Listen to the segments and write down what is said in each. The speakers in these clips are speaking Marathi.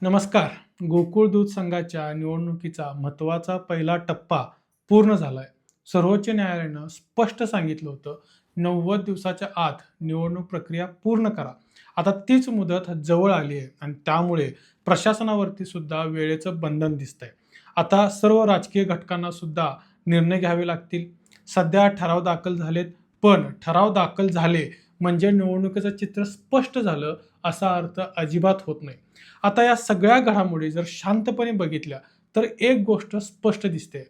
नमस्कार. गोकुळ दूध संघाच्या निवडणुकीचा महत्त्वाचा पहिला टप्पा पूर्ण झालाय. सर्वोच्च न्यायालयानं स्पष्ट सांगितलं होतं, 90 दिवसाच्या आत निवडणूक प्रक्रिया पूर्ण करा. आता तीच मुदत जवळ आली आहे आणि त्यामुळे प्रशासनावरती सुद्धा वेळेचं बंधन दिसतंय. आता सर्व राजकीय घटकांना सुद्धा निर्णय घ्यावे लागतील. सध्या ठराव दाखल झालेत, पण ठराव दाखल झाले म्हणजे निवडणुकीचं चित्र स्पष्ट झालं असा अर्थ अजिबात होत नाही. आता या सगळ्या घडामोडी जर शांतपणे बघितल्या तर एक गोष्ट स्पष्ट दिसते.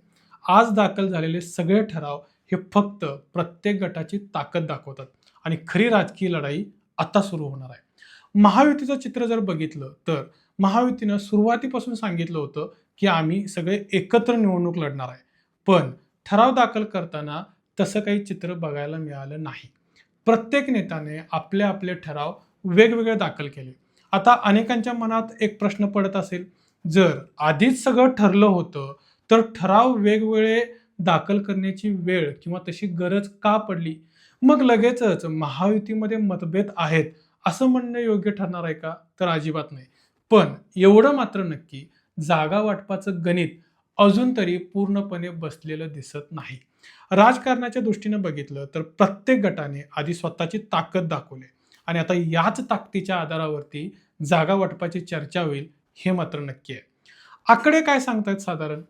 आज दाखल झालेले सगळे ठराव हे फक्त प्रत्येक गटाची ताकद दाखवतात आणि खरी राजकीय लढाई आता सुरू होणार आहे. महायुतीचं चित्र जर बघितलं तर महायुतीनं सुरुवातीपासून सांगितलं होतं की आम्ही सगळे एकत्र निवडणूक लढणार आहे. पण ठराव दाखल करताना तसं काही चित्र बघायला मिळालं नाही. प्रत्येक नेत्याने आपले आपले ठराव वेगवेगळे दाखल केले. आता अनेकांच्या मनात एक प्रश्न पडत असेल, जर आधीच सगळं ठरलं होतं, तर ठराव वेगवेगळे दाखल करण्याची वेळ किंवा तशी गरज का पडली? मग लगेचच महायुतीमध्ये मतभेद आहेत, असं म्हणणं योग्य ठरणार आहे का? तर अजिबात नाही. पण एवढं मात्र नक्की, जागा वाटपाचं गणित अजून तरी पूर्णपणे बसलेलं दिसत नाही. राजकारणाच्या दृष्टीने बघितलं तर प्रत्येक गटाने आधी स्वतःची ताकद दाखवली आणि आता याच ताकदीच्या आधारावरती जागा वाटपाची चर्चा होईल हे मात्र नक्की आहे. आकडे काय सांगतात साधारण?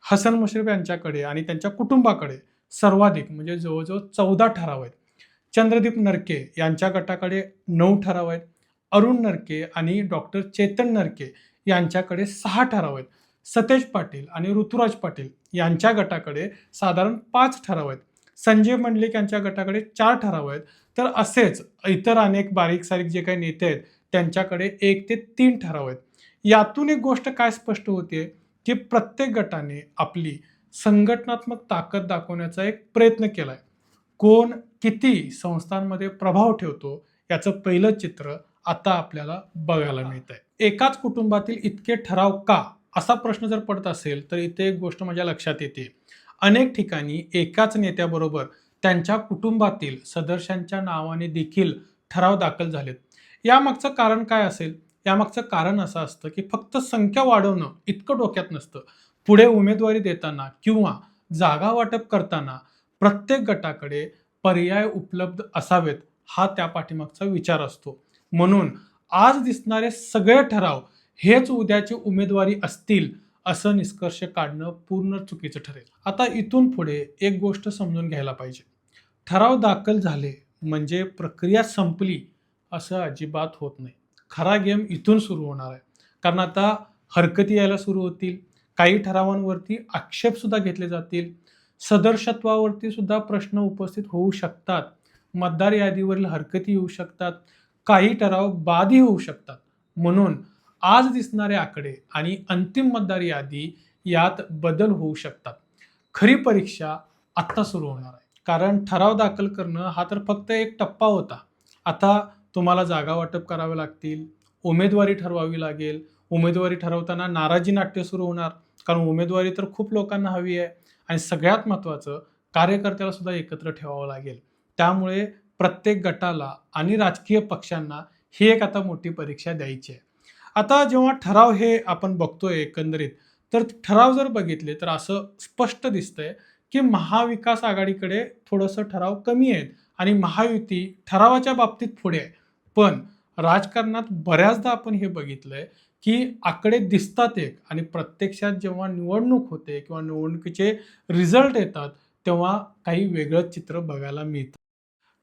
हसन मुश्रीफ यांच्याकडे आणि त्यांच्या कुटुंबाकडे सर्वाधिक म्हणजे जवळजवळ 14 ठराव आहेत. चंद्रदीप नरके यांच्या गटाकडे 9 ठराव आहेत. अरुण नरके आणि डॉक्टर चेतन नरके यांच्याकडे 6 ठराव आहेत. सतेज पाटील आणि ऋतुराज पाटील यांच्या गटाकडे साधारण 5 ठराव आहेत. संजय मंडलिक यांच्या गटाकडे 4 ठराव आहेत. तर असेच इतर अनेक बारीक सारीक जे काही नेते आहेत त्यांच्याकडे 1 ते 3 ठराव आहेत. यातून एक गोष्ट काय स्पष्ट होते की प्रत्येक गटाने आपली संघटनात्मक ताकद दाखवण्याचा एक प्रयत्न केलाय. कोण किती संस्थांमध्ये प्रभाव ठेवतो याचं पहिलं चित्र आता आपल्याला बघायला मिळत आहे. एकाच कुटुंबातील इतके ठराव का, असा प्रश्न जर पडत असेल तर इथे एक गोष्ट माझ्या लक्षात येते. अनेक ठिकाणी एकाच नेत्याबरोबर त्यांच्या कुटुंबातील सदस्यांच्या नावाने देखील ठराव दाखल झालेत. यामागचं कारण काय असेल? यामागचं कारण असं असतं की फक्त संख्या वाढवणं इतकं डोक्यात नसतं. पुढे उमेदवारी देताना किंवा जागा वाटप करताना प्रत्येक गटाकडे पर्याय उपलब्ध असावेत, हा त्या पाठीमागचा विचार असतो. म्हणून आज दिसणारे सगळे ठराव हेच उद्याची उमेदवारी असतील असं निष्कर्ष काढणं पूर्ण चुकीचं ठरेल. आता इथून पुढे एक गोष्ट समजून घ्यायला पाहिजे. ठराव दाखल झाले म्हणजे प्रक्रिया संपली असं अजिबात होत नाही. खरा गेम इथून सुरू होणार आहे. कारण आता हरकती यायला सुरू होतील. काही ठरावांवरती आक्षेप सुद्धा घेतले जातील. सदस्यत्वावरती सुद्धा प्रश्न उपस्थित होऊ शकतात. मतदार यादीवरील हरकती येऊ शकतात. काही ठराव बादही होऊ शकतात. म्हणून आज दिसणारे आकडे आणि अंतिम मतदार यादी यात बदल होऊ शकतात. खरी परीक्षा आत्ता सुरू होणार आहे. कारण ठराव दाखल करणं हा तर फक्त एक टप्पा होता. आता तुम्हाला जागा वाटप करावे लागतील, उमेदवारी ठरवावी लागेल. उमेदवारी ठरवताना नाराजी नाट्य सुरू होणार. कारण उमेदवारी तर खूप लोकांना हवी आहे आणि सगळ्यात महत्त्वाचं, कार्यकर्त्याला सुद्धा एकत्र ठेवावं लागेल. त्यामुळे प्रत्येक गटाला आणि राजकीय पक्षांना ही एक आता मोठी परीक्षा द्यायची आहे. आता जेव्हा ठराव हे आपण बघतोय एकंदरीत, तर ठराव जर बघितले तर असं स्पष्ट दिसतंय की महाविकास आघाडीकडे थोडंसं ठराव कमी आहेत आणि महायुती ठरावाच्या बाबतीत पुढे आहे. पण राजकारणात बऱ्याचदा आपण हे बघितलंय की आकडे दिसतात एक आणि प्रत्यक्षात जेव्हा निवडणूक होते किंवा निवडणुकीचे रिझल्ट येतात तेव्हा काही वेगळं चित्र बघायला मिळतं.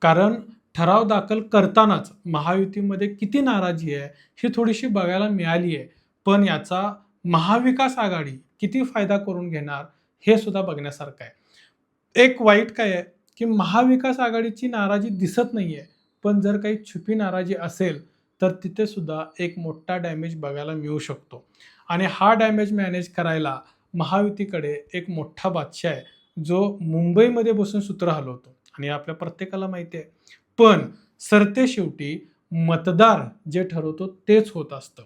कारण ठराव दाखल करतानाच महायुतीमध्ये किती नाराजी आहे ही थोडीशी बघायला मिळाली आहे. पण याचा महाविकास आघाडी किती फायदा करून घेणार हे सुद्धा बघण्यासारखं आहे. एक वाईट काय आहे की महाविकास आघाडीची नाराजी दिसत नाहीये, पण जर काही छुपी नाराजी असेल तर तिथे सुद्धा एक मोठा डॅमेज बघायला मिळू शकतो आणि हा डॅमेज मॅनेज करायला महायुतीकडे एक मोठा बादशाह आहे, जो मुंबईमध्ये बसून सूत्र हलवतो आणि आपल्या प्रत्येकाला माहिती आहे. पण सरतेशेवटी मतदार जे ठरवतो तेच होत असतं.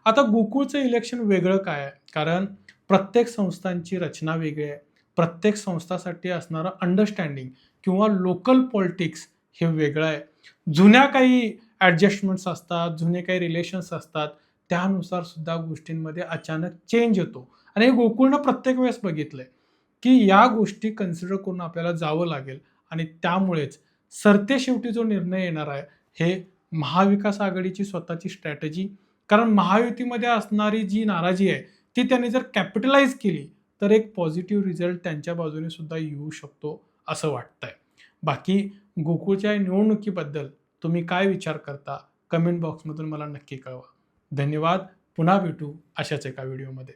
आता गोकुळचं इलेक्शन वेगळं काय आहे? कारण प्रत्येक संस्थांची रचना वेगळी आहे. प्रत्येक संस्थासाठी असणारं अंडरस्टँडिंग किंवा लोकल पॉलिटिक्स हे वेगळं आहे. जुन्या काही ॲडजस्टमेंट्स असतात, जुने काही रिलेशन्स असतात, त्यानुसार सुद्धा गोष्टींमध्ये अचानक चेंज येतो. आणि हे गोकुळनं प्रत्येक वेळेस बघितलंय, की या गोष्टी कन्सिडर करून आपल्याला जावं लागेल आणि त्यामुळेच सरतेशेवटी जो निर्णय येणार आहे, हे महाविकास आघाडीची स्वतःची स्ट्रॅटेजी, कारण महायुतीमध्ये असणारी जी नाराजी आहे, ती त्यांनी जर कॅपिटलाइज केली, तर एक पॉझिटिव्ह रिझल्ट त्यांच्या बाजूने सुद्धा येऊ शकतो, असं वाटतंय. बाकी गोकुळच्या निवडणुकीबद्दल तुम्ही काय विचार करता? कमेंट बॉक्समधून मला नक्की कळवा. धन्यवाद. पुन्हा भेटू अशाच एका व्हिडिओमध्ये.